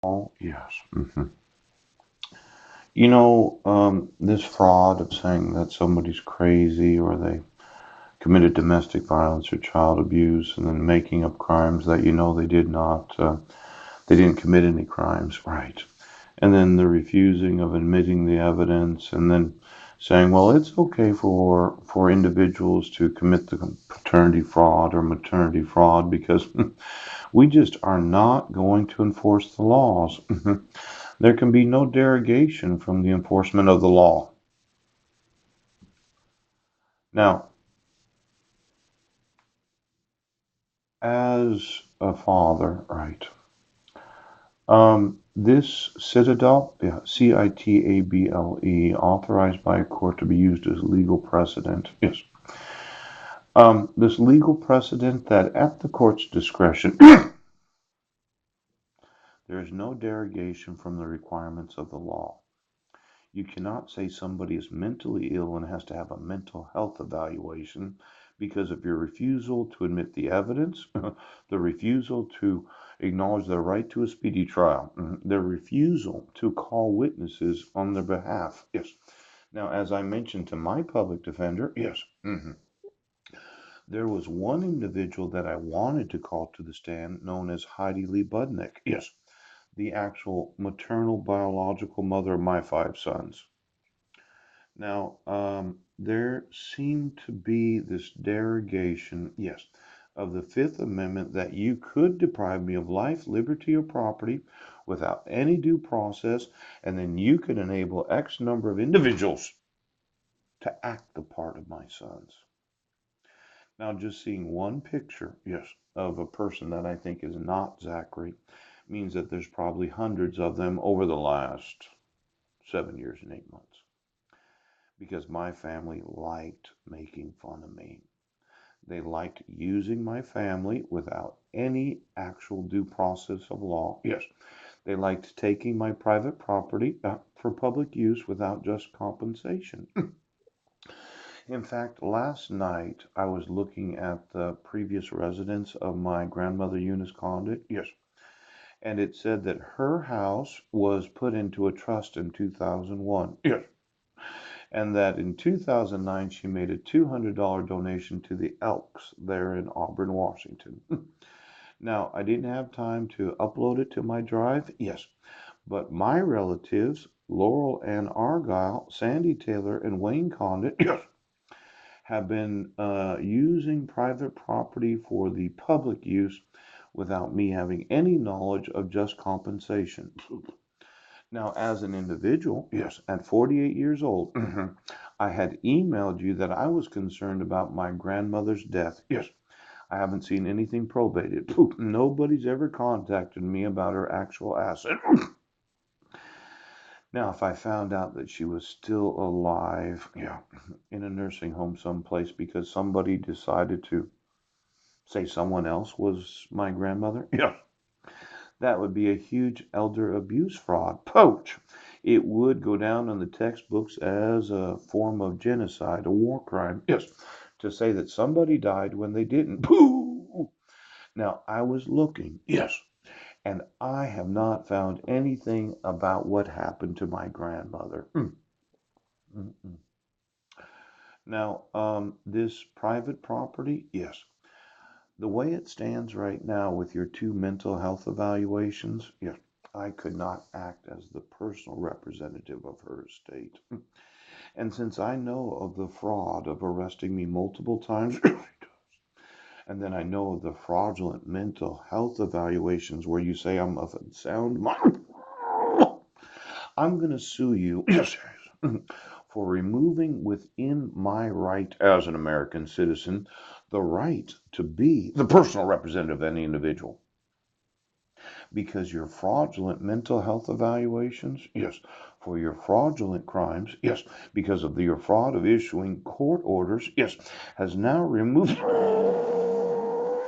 Oh, yes. This fraud of saying that somebody's crazy or they committed domestic violence or child abuse and then making up crimes that they did not, they didn't commit any crimes, right? And then the refusing of admitting the evidence and then saying, well, it's okay for individuals to commit the paternity fraud or maternity fraud because we just are not going to enforce the laws. There can be no derogation from the enforcement of the law. Now, as a father, right? This citadel, yeah, CITABLE, authorized by a court to be used as legal precedent. Yes. This legal precedent that at the court's discretion, there is no derogation from the requirements of the law. You cannot say somebody is mentally ill and has to have a mental health evaluation because of your refusal to admit the evidence, the refusal to acknowledge their right to a speedy trial, their refusal to call witnesses on their behalf. Yes. Now, as I mentioned to my public defender, yes, there was one individual that I wanted to call to the stand known as Heidi Lee Budnick. Yes, the actual maternal biological mother of my five sons. Now, there seemed to be this derogation, yes, of the Fifth Amendment that you could deprive me of life, liberty, or property without any due process, and then you could enable X number of individuals to act the part of my sons. Now, just seeing one picture, yes, of a person that I think is not Zachary means that there's probably hundreds of them over the last 7 years and 8 months because my family liked making fun of me. They liked using my family without any actual due process of law. Yes, they liked taking my private property for public use without just compensation. In fact, last night I was looking at the previous residence of my grandmother Eunice Condit. Yes, and it said that her house was put into a trust in 2001. Yes, and that in 2009 she made a $200 donation to the Elks there in Auburn, Washington. Now, I didn't have time to upload it to my drive, yes, but my relatives, Laurel and Argyle, Sandy Taylor, and Wayne Condit, yes, have been using private property for the public use without me having any knowledge of just compensation. Now, as an individual, yes, at 48 years old, I had emailed you that I was concerned about my grandmother's death. Yes, I haven't seen anything probated. Nobody's ever contacted me about her actual asset. Now, if I found out that she was still alive, yeah, in a nursing home someplace because somebody decided to say someone else was my grandmother, yeah, that would be a huge elder abuse fraud. Poach. It would go down in the textbooks as a form of genocide, a war crime. Yes, to say that somebody died when they didn't. Pooh! Now, I was looking, yes, and I have not found anything about what happened to my grandmother. Mm. Now, this private property, yes, the way it stands right now with your two mental health evaluations, yes, I could not act as the personal representative of her estate. And since I know of the fraud of arresting me multiple times, and then I know of the fraudulent mental health evaluations where you say I'm of sound mind, I'm going to sue you for removing within my right as an American citizen the right to be the personal representative of any individual. Because your fraudulent mental health evaluations, yes, for your fraudulent crimes, yes, because of your fraud of issuing court orders, yes, has now removed.